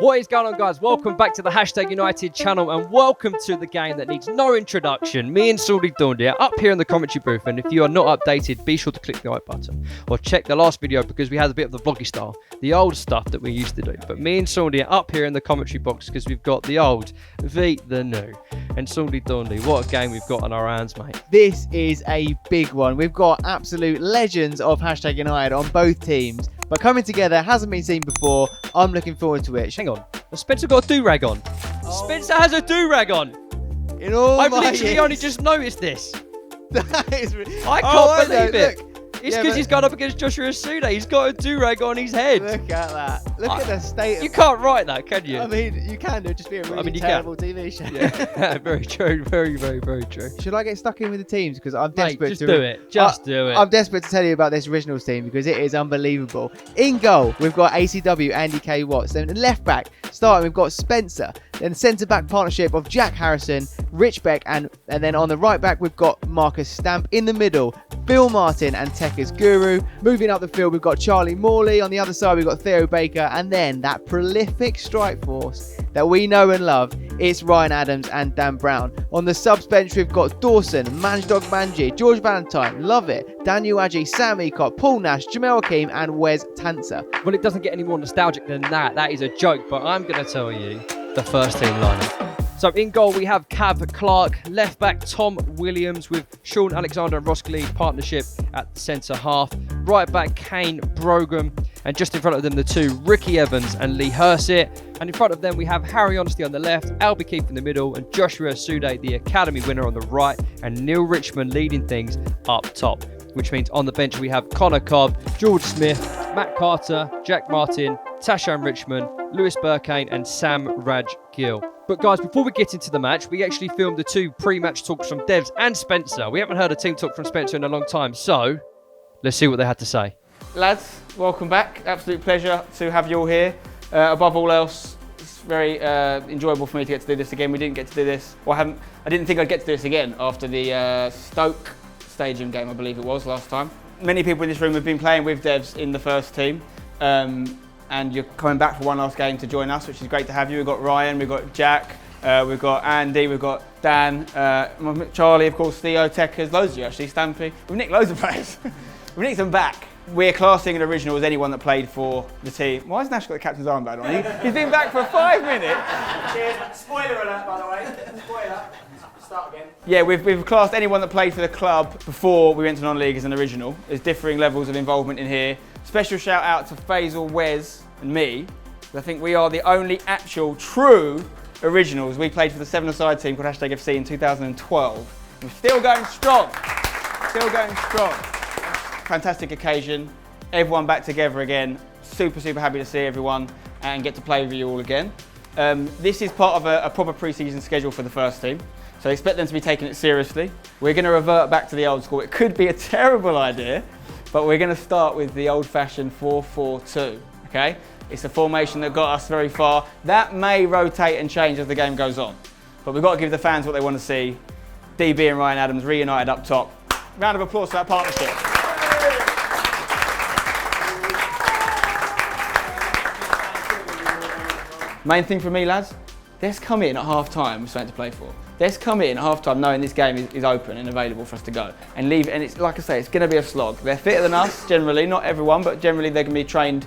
What is going on, guys? Welcome back to the #United channel and welcome to the game that needs no introduction. Me and Salty Dondi are up here in the commentary booth, and if you are not updated, be sure to click the like button or check the last video because we had a bit of the vloggy style, the old stuff that we used to do. But me and Salty are up here in the commentary box because we've got the old beat the new. And Salty Dondi, what a game we've got on our hands, mate. This is a big one. We've got absolute legends of #United on both teams. But coming together hasn't been seen before. I'm looking forward to it. Hang on, Spencer got a do-rag on. Oh. Spencer has a do-rag on. I've literally only just noticed this. That is I can't believe it. Look. It's because he's gone up against Joshua Asst. He's got a do-rag on his head. Look at that. Look at the state of... You can't write that, can you? I mean, you can. It'd just be a really terrible TV show. Yeah, very true. Very, very, very true. Should I get stuck in with the teams? Because I'm desperate to... do it. Just do it. I'm desperate to tell you about this originals team because it is unbelievable. In goal, we've got ACW, Andy K. Watts. Then left back, starting, we've got Spencer. Then centre-back partnership of Jack Harrison, Rich Beck, and then on the right back, we've got Marcus Stamp. In the middle, Bill Martin and Tekka's Guru. Moving up the field, we've got Charlie Morley. On the other side, we've got Theo Baker. And then that prolific strike force that we know and love, it's Ryan Adams and Dan Brown. On the subs bench, we've got Dawson, Manjdog Manji, George Valentine, Love It, Daniel Adji, Sam Ecott, Paul Nash, Jamel Akeem, and Wes Tanser. Well, it doesn't get any more nostalgic than that. That is a joke, but I'm going to tell you the first team lineup. So in goal, we have Cav Clark, left back Tom Williams with Sean Alexander and Ross Glee partnership at centre half. Right back Kane Brogan, and just in front of them the two Ricky Evans and Lee Hersett. And in front of them we have Harry Honesty on the left, Albie Keefe in the middle, and Joshua Asst, the Academy winner, on the right, and Neil Richmond leading things up top. Which means on the bench we have Connor Cobb, George Smith, Matt Carter, Jack Martin, Tashan Richmond, Lewis Burkane, and Sam Raj Gill. But guys, before we get into the match, we actually filmed the two pre-match talks from Devs and Spencer. We haven't heard a team talk from Spencer in a long time, so let's see what they had to say. Lads, welcome back. Absolute pleasure to have you all here. Above all else, it's very enjoyable for me to get to do this again. We didn't get to do this, or I didn't think I'd get to do this again after the Stoke Stadium game, I believe it was, last time. Many people in this room have been playing with Devs in the first team. And you're coming back for one last game to join us, which is great to have you. We've got Ryan, we've got Jack, we've got Andy, we've got Dan, Charlie, of course, Theo, Tekka's, loads of you actually, Stampy. We've nicked loads of players. We've nicked them back. We're classing an original as anyone that played for the team. Why has Nash got the captain's armband on? He's been back for 5 minutes. Cheers. Spoiler alert, by the way. Spoiler. Start again. Yeah, we've classed anyone that played for the club before we went to non-league as an original. There's differing levels of involvement in here. Special shout out to Faisal, Wes and me. I think we are the only actual true originals. We played for the 7-a-side team called #FC in 2012. We're still going strong. Still going strong. Fantastic occasion. Everyone back together again. Super, super happy to see everyone and get to play with you all again. This is part of a proper pre-season schedule for the first team. So I expect them to be taking it seriously. We're going to revert back to the old school. It could be a terrible idea, but we're going to start with the old-fashioned 4-4-2, okay? It's a formation that got us very far. That may rotate and change as the game goes on, but we've got to give the fans what they want to see. DB and Ryan Adams reunited up top. Round of applause for that partnership. Main thing for me, lads, let's come in at half-time with something to play for. Let's come in at half-time knowing this game is open and available for us to go and leave. And it's like I say, it's going to be a slog. They're fitter than us generally, not everyone, but generally they're going to be trained,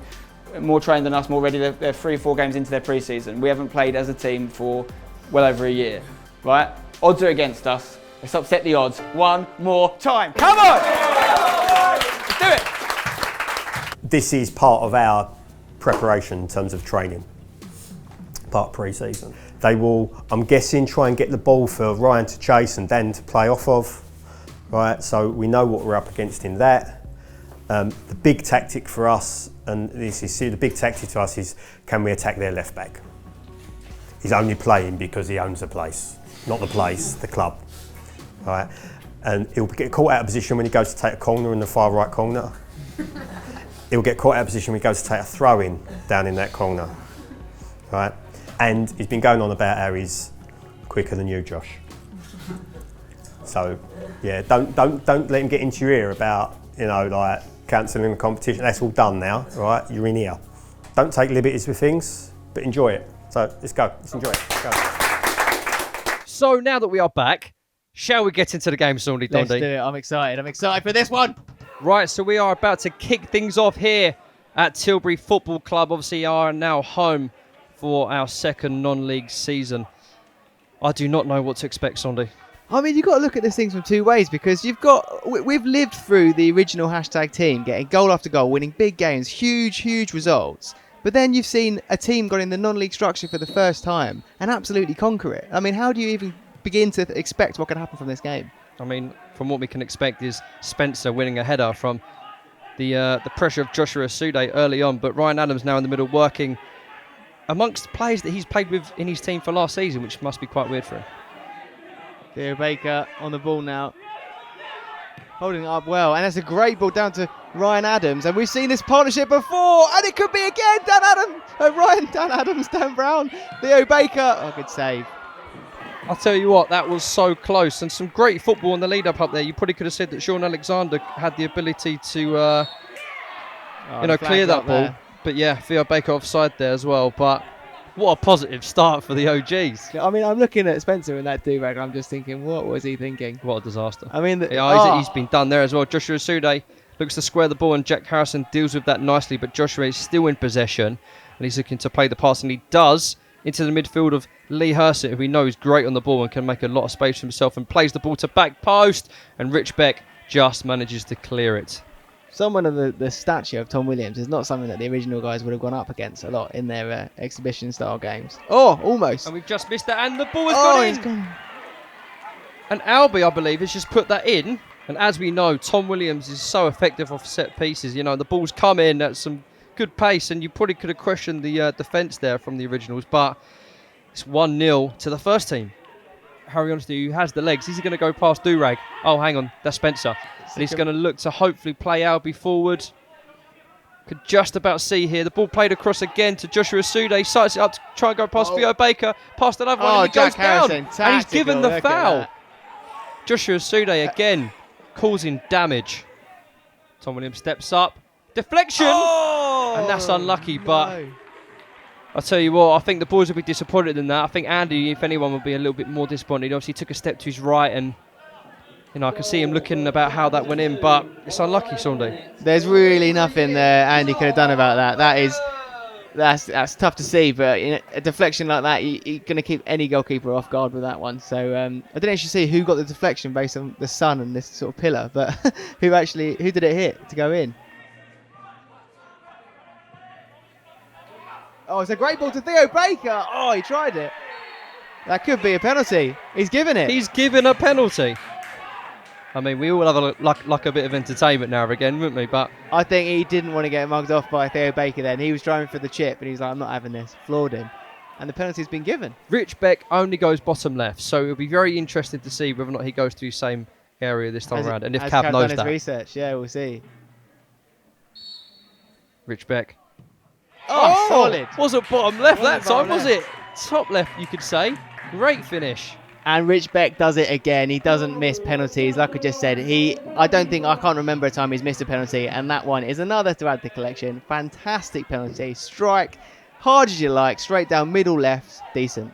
more trained than us, more ready. They're 3-4 games into their pre-season. We haven't played as a team for well over a year, right? Odds are against us. Let's upset the odds one more time. Come on! Let's do it! This is part of our preparation in terms of training, part of pre-season. They will, I'm guessing, try and get the ball for Ryan to chase and Dan to play off of, right? So we know what we're up against in that. The big tactic for us, and the big tactic to us is, can we attack their left back? He's only playing because he owns the place, not the place, the club, right? And he'll get caught out of position when he goes to take a corner in the far right corner. He'll get caught out of position when he goes to take a throw in down in that corner, right? And he's been going on about how he's quicker than you, Josh. So, yeah, don't let him get into your ear about, cancelling the competition. That's all done now, right? You're in here. Don't take liberties with things. but enjoy it. So let's go. Let's enjoy it. Let's go. So now that we are back, shall we get into the game, Saundy Let's do Dondy? it. I'm excited. I'm excited for this one. Right, so we are about to kick things off here at Tilbury Football Club. Obviously, are now home for our second non-league season. I do not know what to expect, Saundy. I mean, you've got to look at this thing from two ways, because we've lived through the original hashtag team, getting goal after goal, winning big games, huge results. But then you've seen a team got in the non-league structure for the first time and absolutely conquer it. I mean, how do you even begin to expect what can happen from this game? I mean, from what we can expect is Spencer winning a header from the pressure of Joshua Sude early on, but Ryan Adams now in the middle working amongst players that he's played with in his team for last season, which must be quite weird for him. Theo Baker on the ball now, holding it up well, and that's a great ball down to Ryan Adams, and we've seen this partnership before, and it could be again. Dan Adams, Dan Brown, Theo Baker. Oh, good save. I'll tell you what, that was so close, and some great football on the lead up there. You probably could have said that Sean Alexander had the ability to clear that ball. There. But yeah, Theo Baker offside there as well. But what a positive start for the OGs. I mean, I'm looking at Spencer in that do-rag, I'm just thinking, what was he thinking? What a disaster. I mean, he's been done there as well. Joshua Sude looks to square the ball, and Jack Harrison deals with that nicely, but Joshua is still in possession, and he's looking to play the pass, and he does, into the midfield of Lee Hersett, who we know is great on the ball and can make a lot of space for himself, and plays the ball to back post, and Rich Beck just manages to clear it. Someone of the stature of Tom Williams is not something that the original guys would have gone up against a lot in their exhibition-style games. Oh, almost. And we've just missed that, and the ball has gone in. Gone. And Albie, I believe, has just put that in. And as we know, Tom Williams is so effective off set pieces. You know, the ball's come in at some good pace, and you probably could have questioned the defence there from the originals, but it's 1-0 to the first team. Harry Honesty, who has the legs, is he going to go past Durag? Oh, hang on, that's Spencer. And he's going to look to hopefully play Albie forward. Could just about see here. The ball played across again to Joshua Sude. Sights it up to try and go past Theo Baker. Past another one, and he Jack goes down. Harrison, And he's given the tactical, look at foul. that. Joshua Sude again causing damage. Tom Williams steps up. Deflection! And that's unlucky, but no. I'll tell you what, I think the boys will be disappointed in that. I think Andy, if anyone, will be a little bit more disappointed. Obviously, he took a step to his right, and I can see him looking about how that went in, but it's unlucky, Sunday. There's really nothing there Andy could have done about that. That's tough to see, but in a deflection like that, you're going to keep any goalkeeper off guard with that one. So I didn't actually see who got the deflection based on the sun and this sort of pillar, but who did it hit to go in? Oh, it's a great ball to Theo Baker. Oh, he tried it. That could be a penalty. He's given it. He's given a penalty. I mean, we all have a bit of entertainment now and again, wouldn't we? But I think he didn't want to get mugged off by Theo Baker then. He was driving for the chip, and he's like, I'm not having this. Floored him. And the penalty's been given. Rich Beck only goes bottom left, so it'll be very interesting to see whether or not he goes to the same area this time around. And if Cav knows done his that. research, yeah, we'll see. Rich Beck. Oh, solid. Wasn't bottom left that Wasn't time, bottom was it? Top left, you could say. Great finish. And Rich Beck does it again. He doesn't miss penalties. Like I just said, I can't remember a time he's missed a penalty, and that one is another to add to the collection. Fantastic penalty. Strike, hard as you like, straight down middle left. Decent.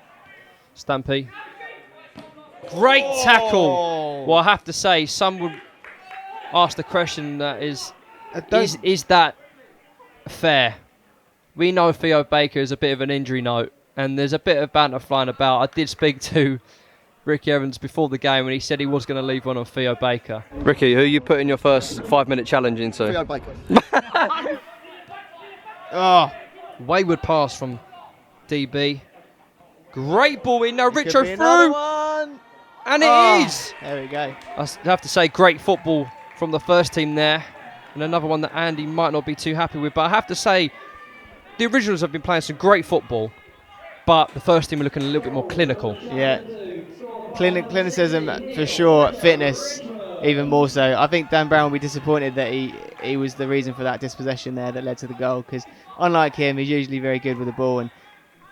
Stampy. Great tackle. Well, I have to say, some would ask the question that is that fair? We know Theo Baker is a bit of an injury note, and there's a bit of banter flying about. I did speak to Ricky Evans before the game, and he said he was going to leave one on Theo Baker. Ricky, who are you putting your first 5-minute challenge into? Theo Baker. Oh, Wayward pass from DB. Great ball in now, could Richo be another through, one. and it is. There we go. I have to say, great football from the first team there, and another one that Andy might not be too happy with. But I have to say, the originals have been playing some great football, but the first team are looking a little bit more clinical. Yeah. Clinicism for sure, fitness even more so. I think Dan Brown will be disappointed that he was the reason for that dispossession there that led to the goal, because unlike him, he's usually very good with the ball, and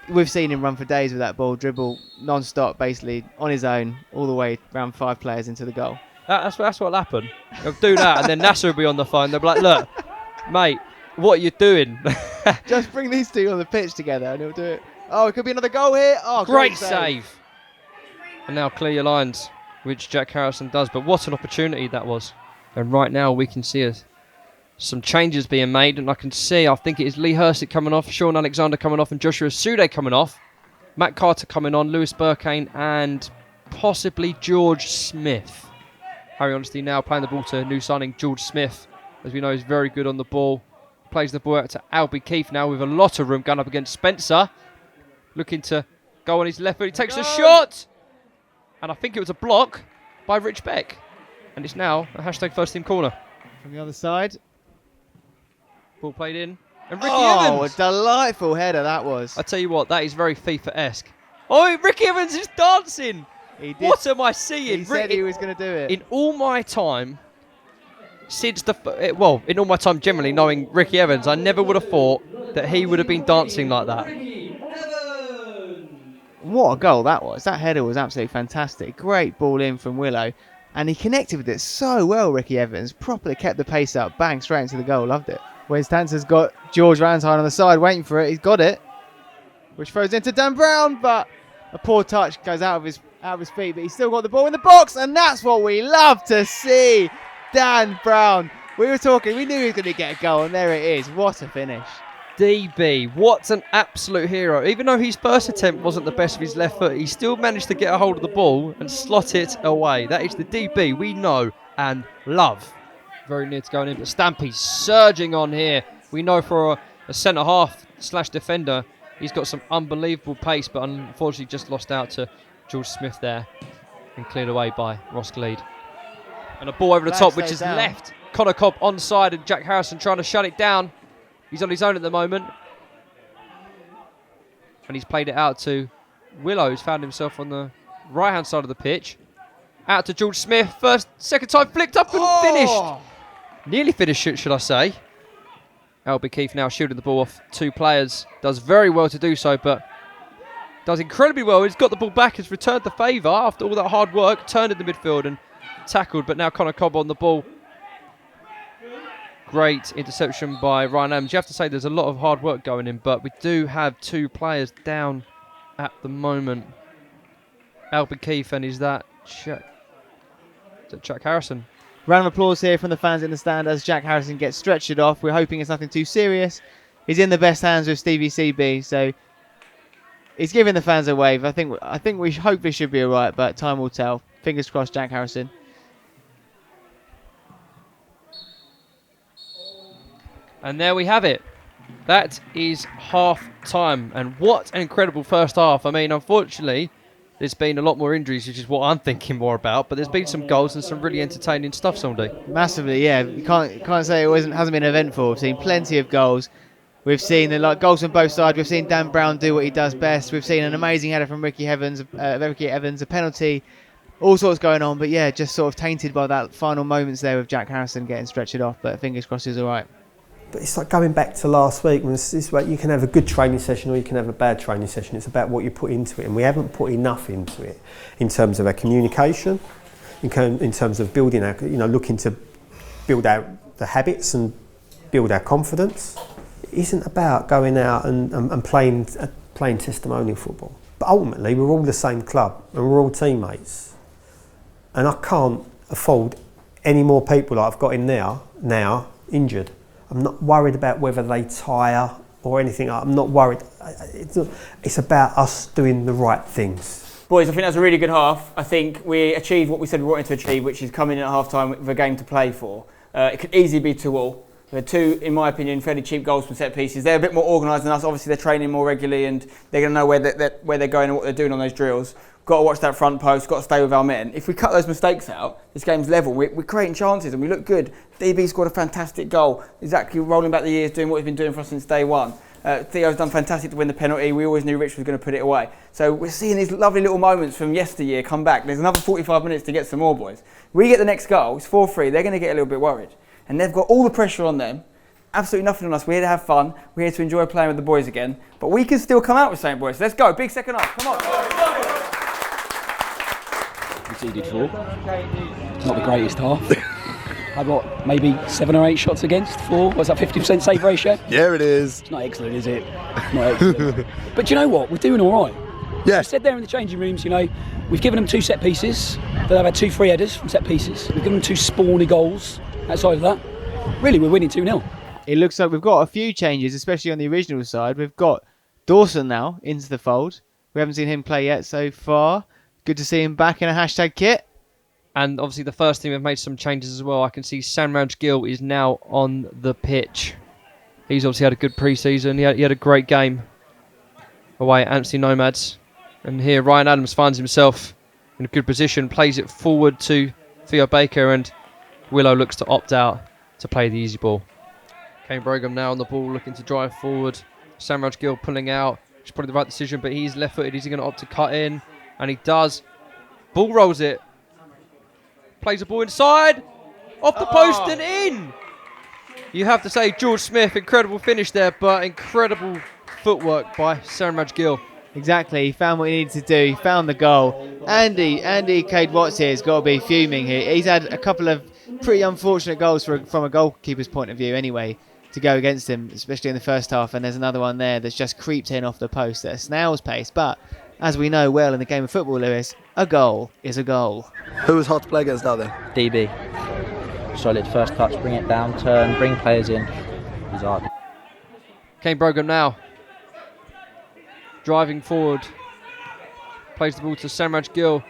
we've seen him run for days with that ball, dribble non-stop basically on his own all the way around 5 players into the goal. That's what'll happen. They'll do that, and then Nasser will be on the phone. They'll be like, look, mate, what are you doing? Just bring these two on the pitch together and he'll do it. Oh, it could be another goal here. Oh, Great save. And now clear your lines, which Jack Harrison does. But what an opportunity that was. And right now we can see some changes being made. And I can see, I think it is Lee Hursick coming off, Sean Alexander coming off, and Joshua Sude coming off. Matt Carter coming on, Lewis Burkane, and possibly George Smith. Harry Honesty now playing the ball to new signing George Smith. As we know, he's very good on the ball. Plays the ball out to Albie Keefe now with a lot of room going up against Spencer. Looking to go on his left foot. He takes a shot. And I think it was a block by Rich Beck. And it's now a hashtag first team corner. From the other side. Ball played in. And Ricky Evans. A delightful header that was. I tell you what, that is very FIFA-esque. Oh, Ricky Evans is dancing. He did. What am I seeing? He said he was going to do it. In all my time, in all my time generally knowing Ricky Evans, I never would have thought that he would have been dancing like that. What a goal that was. That header was absolutely fantastic. Great ball in from Willow. And he connected with it so well, Ricky Evans. Properly kept the pace up. Bang, straight into the goal. Loved it. Wes Tanter's got George Ransine on the side waiting for it. He's got it. Which throws into Dan Brown, but a poor touch goes out of his feet. But he's still got the ball in the box. And that's what we love to see. Dan Brown. We were talking. We knew he was going to get a goal. And there it is. What a finish. DB, what an absolute hero. Even though his first attempt wasn't the best of his left foot, he still managed to get a hold of the ball and slot it away. That is the DB we know and love. Very near to going in, but Stampy's surging on here. We know for a centre-half / defender, he's got some unbelievable pace, but unfortunately just lost out to George Smith there and cleared away by Ross Gleed. And a ball over the top, which is left. Connor Cobb onside and Jack Harrison trying to shut it down. He's on his own at the moment. And he's played it out to Willow, who's found himself on the right-hand side of the pitch. Out to George Smith. Second time flicked up and finished. Nearly finished, should I say. Albie Keefe now shielding the ball off two players. Does very well to do so, but does incredibly well. He's got the ball back, has returned the favour after all that hard work. Turned in the midfield and tackled, but now Connor Cobb on the ball. Great interception by Ryan Adams. You have to say there's a lot of hard work going in, but we do have two players down at the moment. Albie Keefe, and is that Jack Harrison? Round of applause here from the fans in the stand as Jack Harrison gets stretched off. We're hoping it's nothing too serious. He's in the best hands with Stevie CB, so he's giving the fans a wave. I think we hopefully should be all right, but time will tell. Fingers crossed, Jack Harrison. And there we have it. That is half time. And what an incredible first half. I mean, unfortunately, there's been a lot more injuries, which is what I'm thinking more about. But there's been some goals and some really entertaining stuff, Sunday. Massively, yeah. You can't say it hasn't been eventful. We've seen plenty of goals. We've seen goals on both sides. We've seen Dan Brown do what he does best. We've seen an amazing header from Ricky Evans, a penalty, all sorts going on. But yeah, just sort of tainted by that final moments there with Jack Harrison getting stretched off. But fingers crossed he's all right. But it's like going back to last week. You can have a good training session or you can have a bad training session. It's about what you put into it, and we haven't put enough into it in terms of our communication, in terms of building our, looking to build out the habits and build our confidence. It isn't about going out and playing testimonial football. But ultimately, we're all the same club and we're all teammates. And I can't afford any more people like I've got in there now injured. I'm not worried about whether they tire or anything. I'm not worried. It's about us doing the right things. Boys, I think that's a really good half. I think we achieved what we said we wanted to achieve, which is coming in at half-time with a game to play for. It could easily be 2-2. We had two, in my opinion, fairly cheap goals from set pieces. They're a bit more organised than us. Obviously, they're training more regularly and they're going to know where they're going and what they're doing on those drills. Got to watch that front post, got to stay with our men. If we cut those mistakes out, this game's level. We're creating chances and we look good. DB scored a fantastic goal, exactly rolling back the years, doing what he's been doing for us since day one. Theo's done fantastic to win the penalty. We always knew Rich was going to put it away. So we're seeing these lovely little moments from yesteryear come back. There's another 45 minutes to get some more, boys. We get the next goal, it's 4-3, they're going to get a little bit worried. And they've got all the pressure on them. Absolutely nothing on us. We're here to have fun. We're here to enjoy playing with the boys again. But we can still come out with something, boys. Let's go. Big second half. Come on. Conceded 4. Not the greatest half. I got maybe 7 or 8 shots against, 4. What's that, 50% save ratio? Yeah, it is. It's not excellent, is it? Not excellent. But do you know what? We're doing all right. Yeah. We said there in the changing rooms, you know, we've given them 2 set pieces. They've had 2 free headers from set pieces. We've given them 2 spawny goals outside of that. Really, we're winning 2-0. It looks like we've got a few changes, especially on the original side. We've got Dawson now into the fold. We haven't seen him play yet so far. Good to see him back in a hashtag kit. And obviously the first team have made some changes as well. I can see Samraj Gill is now on the pitch. He's obviously had a good pre-season. He had a great game away at Amnesty Nomads. And here Ryan Adams finds himself in a good position, plays it forward to Theo Baker, and Willow looks to opt out to play the easy ball. Kane Brogham now on the ball, looking to drive forward. Samraj Gill pulling out. It's probably the right decision, but he's left-footed. Is he going to opt to cut in? And he does. Ball rolls it. Plays the ball inside. Off the post and in. You have to say, George Smith, incredible finish there, but incredible footwork by Samraj Gill. Exactly, he found what he needed to do. He found the goal. Andy Cade Watts here has got to be fuming here. He's had a couple of pretty unfortunate goals from a goalkeeper's point of view anyway to go against him, especially in the first half. And there's another one there that's just creeped in off the post at a snail's pace. But as we know well in the game of football, Lewis, a goal is a goal. Who was hard to play against out there? DB. Solid first touch, bring it down, turn, bring players in. He's hard. Kane Brogham now. Driving forward. Plays the ball to Samraj Gill.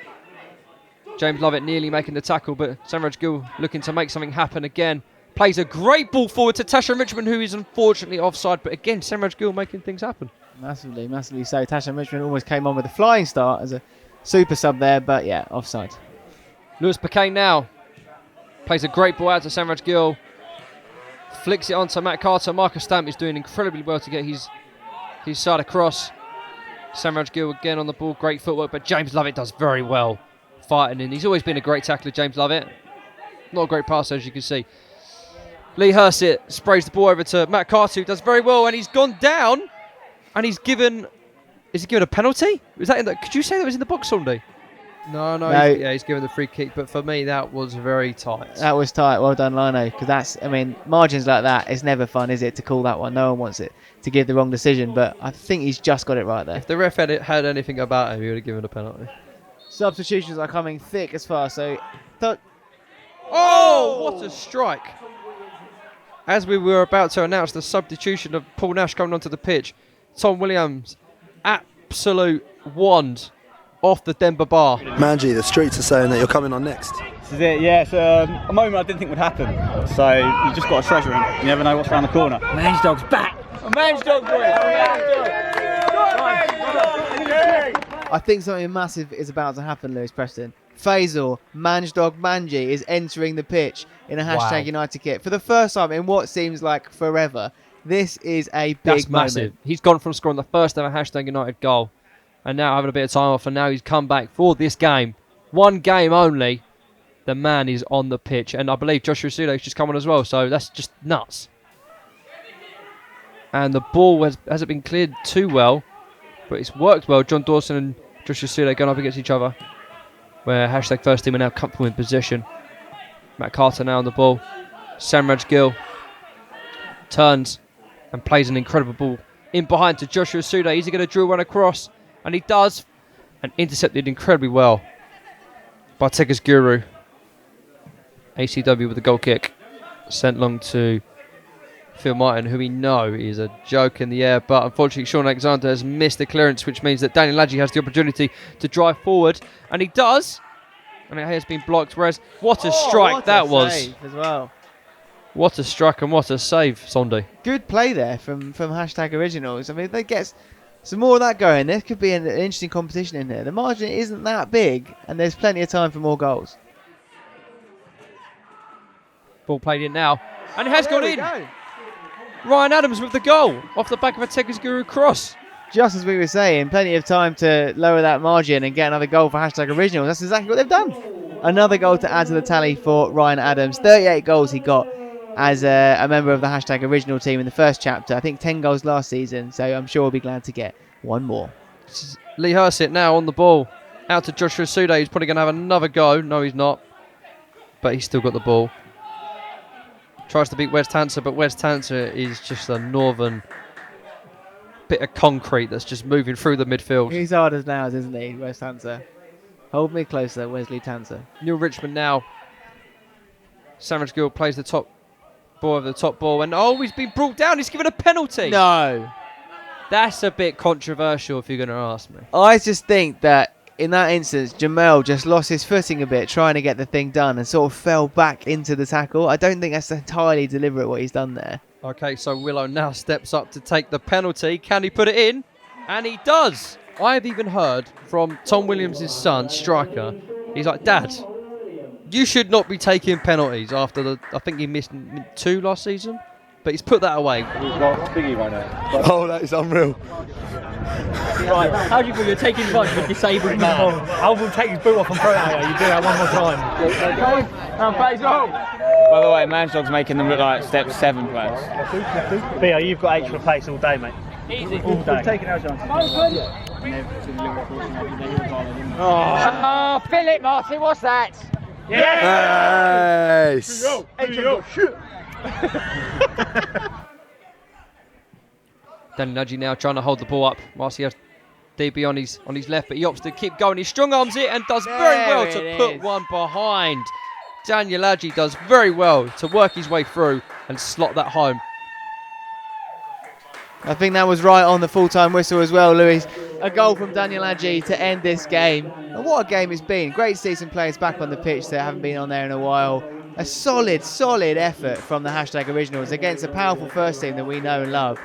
James Lovett nearly making the tackle, but Samraj Gill looking to make something happen again. Plays a great ball forward to Tasha Richmond, who is unfortunately offside, but again, Samraj Gill making things happen. Massively so. Tasha Richmond almost came on with a flying start as a super sub there, but yeah, offside. Lewis Picane now. Plays a great ball out to Samraj Gill. Flicks it on to Matt Carter. Marcus Stamp is doing incredibly well to get his side across. Samraj Gill again on the ball. Great footwork, but James Lovett does very well fighting in. He's always been a great tackler, James Lovett. Not a great passer, as you can see. Lee Hursit sprays the ball over to Matt Carter, who does very well, and he's gone down, and he's given... Is he given a penalty? Was that in the, could you say that was in the box, Sunday? No. He's given the free kick, but for me, that was very tight. That was tight. Well done, Lino, because that's, I mean, margins like that, it's never fun, is it, to call that one? No one wants it to give the wrong decision, but I think he's just got it right there. If the ref had anything about him, he would have given a penalty. Substitutions are coming thick as far, so... Oh, what a strike. As we were about to announce the substitution of Paul Nash coming onto the pitch, Tom Williams, absolute wand off the Denver bar. Manji, the streets are saying that you're coming on next. This is it, yeah. It's a moment I didn't think would happen. So you just got to treasure him. You never know what's around the corner. Mange Dog's back. Mange Dog, boys. I think something massive is about to happen, Lewis Preston. Faisal, Manjdog Manji is entering the pitch in a hashtag United kit for the first time in what seems like forever. This is a big That's moment. massive. He's gone from scoring the first ever hashtag United goal and now having a bit of time off, and now he's come back for this game. One game only. The man is on the pitch, and I believe Joshua Sude's just come on as well, so that's just nuts. And the ball hasn't been cleared too well, but it's worked well. John Dawson and Joshua Sude going up against each other, where hashtag first team are now comfortable in possession. Matt Carter now on the ball. Samraj Gill turns and plays an incredible ball in behind to Joshua Sude. Is he going to drill one across? And he does, and intercepted incredibly well by Tegas Guru. ACW with the goal kick, sent long to Phil Martin, who we know is a joke in the air, but unfortunately Sean Alexander has missed the clearance, which means that Daniel Ladji has the opportunity to drive forward, and he does, and it has been blocked. Whereas what a strike what that a was! save as well. What a strike and what a save, Sondi. Good play there from hashtag Originals. I mean, if they get some more of that going, there could be an interesting competition in there. The margin isn't that big, and there's plenty of time for more goals. Ball played in now, and it has gone in. Ryan Adams with the goal off the back of a Tegas Guru cross. Just as we were saying, plenty of time to lower that margin and get another goal for hashtag Originals. That's exactly what they've done. Another goal to add to the tally for Ryan Adams. 38 goals he got as a member of the hashtag Original team in the first chapter. I think 10 goals last season, so I'm sure we'll be glad to get one more. Lee Hursit now on the ball. Out to Joshua Sude. He's probably going to have another go. No, he's not. But he's still got the ball. tries to beat Wes Tanser, but Wes Tanser is just a northern bit of concrete that's just moving through the midfield. He's hard as nails, isn't he, Wes Tanser? Hold me closer, Wesley Tanser. Neil Richmond now. Sandwich Gill plays the top ball of the top ball, and he's been brought down. He's given a penalty. No. That's a bit controversial if you're going to ask me. I just think that in that instance, Jamel just lost his footing a bit trying to get the thing done and sort of fell back into the tackle. I don't think that's entirely deliberate what he's done there. Okay, so Willow now steps up to take the penalty. Can he put it in? And he does. I've even heard from Tom Williams' son, striker. He's like, Dad, you should not be taking penalties after I think he missed 2 last season. But he's put that away. We've got Biggie right now. Oh, that is unreal. Right, how do you feel you're taking advantage of a disabled man? I will take his boot off and throw it at you. You do that one more time. And plays home. By the way, Manshog's making them look like step 7 players. Theo, you've got extra pace all day, mate. Easy. All day. Taking our chances. Oh, Philip Martin, what's that? Yes. Danny Nudgy now trying to hold the ball up whilst he has DB on his left, but he opts to keep going. He strong arms it and does very well to put one behind. Daniel Adji does very well to work his way through and slot that home. I think that was right on the full-time whistle as well, Louis. A goal from Daniel Adji to end this game. And what a game it's been. Great to see some players back on the pitch that haven't been on there in a while. A solid effort from the #Originals against a powerful first team that we know and love.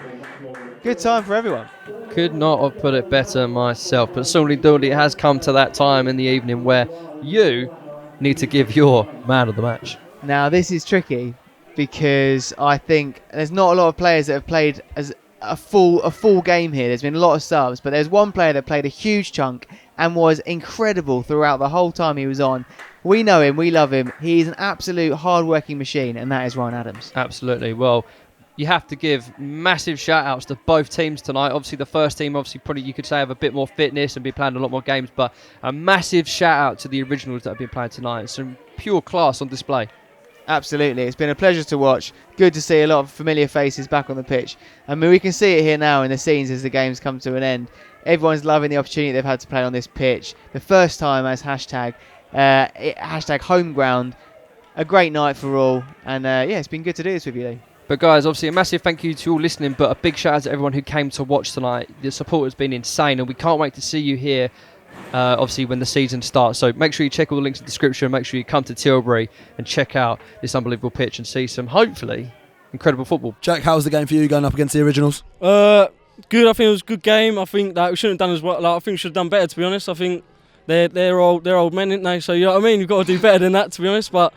Good time for everyone. Could not have put it better myself, but certainly it has come to that time in the evening where you need to give your man of the match. Now this is tricky because I think there's not a lot of players that have played as a full game here. There's been a lot of subs, but there's one player that played a huge chunk and was incredible throughout the whole time he was on. We know him, we love him. He's an absolute hard-working machine, and that is Ryan Adams. Absolutely. Well, you have to give massive shout-outs to both teams tonight. Obviously, the first team, probably you could say have a bit more fitness and be playing a lot more games, but a massive shout-out to the Originals that have been playing tonight. Some pure class on display. Absolutely. It's been a pleasure to watch. Good to see a lot of familiar faces back on the pitch. I mean, we can see it here now in the scenes as the games come to an end. Everyone's loving the opportunity they've had to play on this pitch. The first time as hashtag home ground. A great night for all. And it's been good to do this with you, Lee. But guys, obviously a massive thank you to all listening, but a big shout out to everyone who came to watch tonight. The support has been insane, and we can't wait to see you here, obviously, when the season starts. So make sure you check all the links in the description. Make sure you come to Tilbury and check out this unbelievable pitch and see some, hopefully, incredible football. Jack, how was the game for you going up against the Originals? Good. I think it was a good game. I think that we shouldn't have done as well. I think we should have done better, to be honest. I think they're old men, aren't they? So you know what I mean. You've got to do better than that, to be honest. But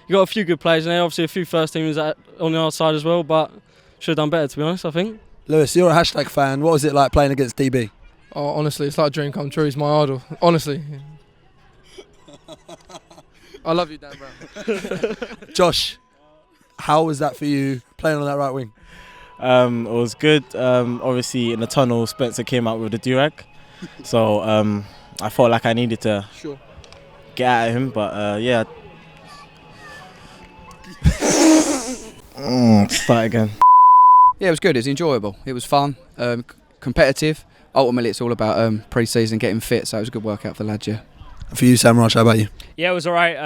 you got a few good players, and there obviously a few first teamers on the other side as well. But should have done better, to be honest. I think. Lewis, you're a fan. What was it like playing against DB? Oh, honestly, it's like a dream come true. He's my idol. Honestly. I love you, Dan Brown. Josh, how was that for you playing on that right wing? It was good. Obviously, in the tunnel, Spencer came out with the durag. So I felt like I needed to get at him. But yeah. Start again. Yeah, it was good. It was enjoyable. It was fun, competitive. Ultimately, it's all about pre-season, getting fit. So it was a good workout for the lads, yeah. For you, Sam Rush, how about you? Yeah, it was all right.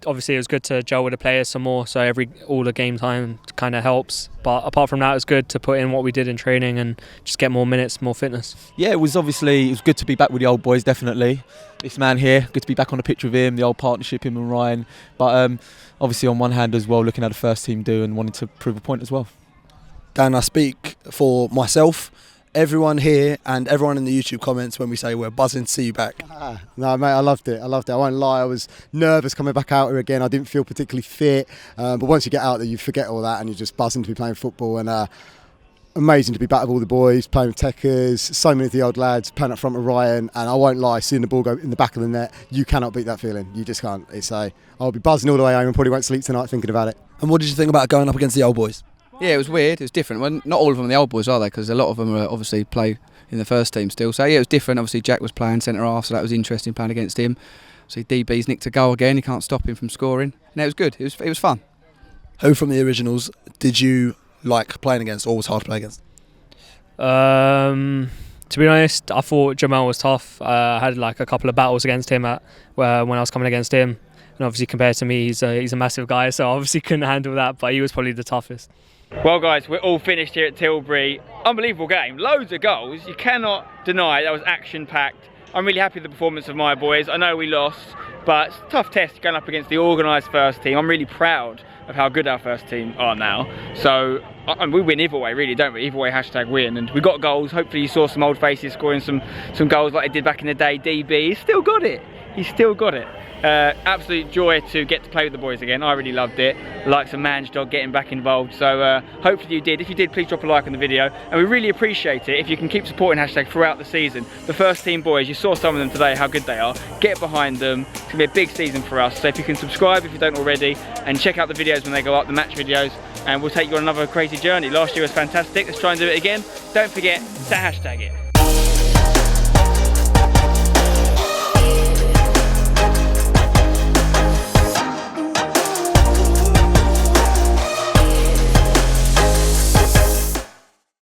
Obviously, it was good to gel with the players some more, so all the game time kind of helps. But apart from that, it was good to put in what we did in training and just get more minutes, more fitness. Yeah, it was good to be back with the old boys, definitely. This man here, good to be back on the pitch with him, the old partnership, him and Ryan. But obviously, on one hand as well, looking at the first team do and wanting to prove a point as well. Dan, I speak for myself, everyone here and everyone in the YouTube comments when we say we're buzzing to see you back. No, mate, I loved it. I won't lie, I was nervous coming back out here again. I didn't feel particularly fit, but once you get out there, you forget all that and you're just buzzing to be playing football. And amazing to be back with all the boys, playing with Techers, so many of the old lads, playing up front with Ryan. And I won't lie, seeing the ball go in the back of the net, you cannot beat that feeling. You just can't. I'll be buzzing all the way home and probably won't sleep tonight thinking about it. And what did you think about going up against the old boys? Yeah, it was weird. It was different. Well, not all of them are the old boys, are they? Because a lot of them are obviously play in the first team still. So yeah, it was different. Obviously, Jack was playing centre half, so that was interesting playing against him. So DB's nicked a goal again. He can't stop him from scoring. No, it was good. It was fun. Who from the originals did you like playing against or was hard to play against? To be honest, I thought Jamal was tough. I had like a couple of battles against him when I was coming against him. And obviously compared to me, he's a massive guy, so I obviously couldn't handle that, but he was probably the toughest. Well guys, we're all finished here at Tilbury. Unbelievable game, loads of goals. You cannot deny that was action-packed. I'm really happy with the performance of my boys. I know we lost, but it's a tough test going up against the organised first team. I'm really proud of how good our first team are now. So we win either way, really, don't we? Either way, #win. And we got goals. Hopefully you saw some old faces scoring some goals like they did back in the day. DB, he's still got it. He's still got it. Absolute joy to get to play with the boys again. I really loved it. Like some man's dog getting back involved. So hopefully you did. If you did, please drop a like on the video. And we really appreciate it if you can keep supporting # throughout the season. The first team boys, you saw some of them today, how good they are. Get behind them. It's gonna be a big season for us. So if you can subscribe if you don't already, and check out the videos when they go up, the match videos, and we'll take you on another crazy journey. Last year was fantastic. Let's try and do it again. Don't forget to # it.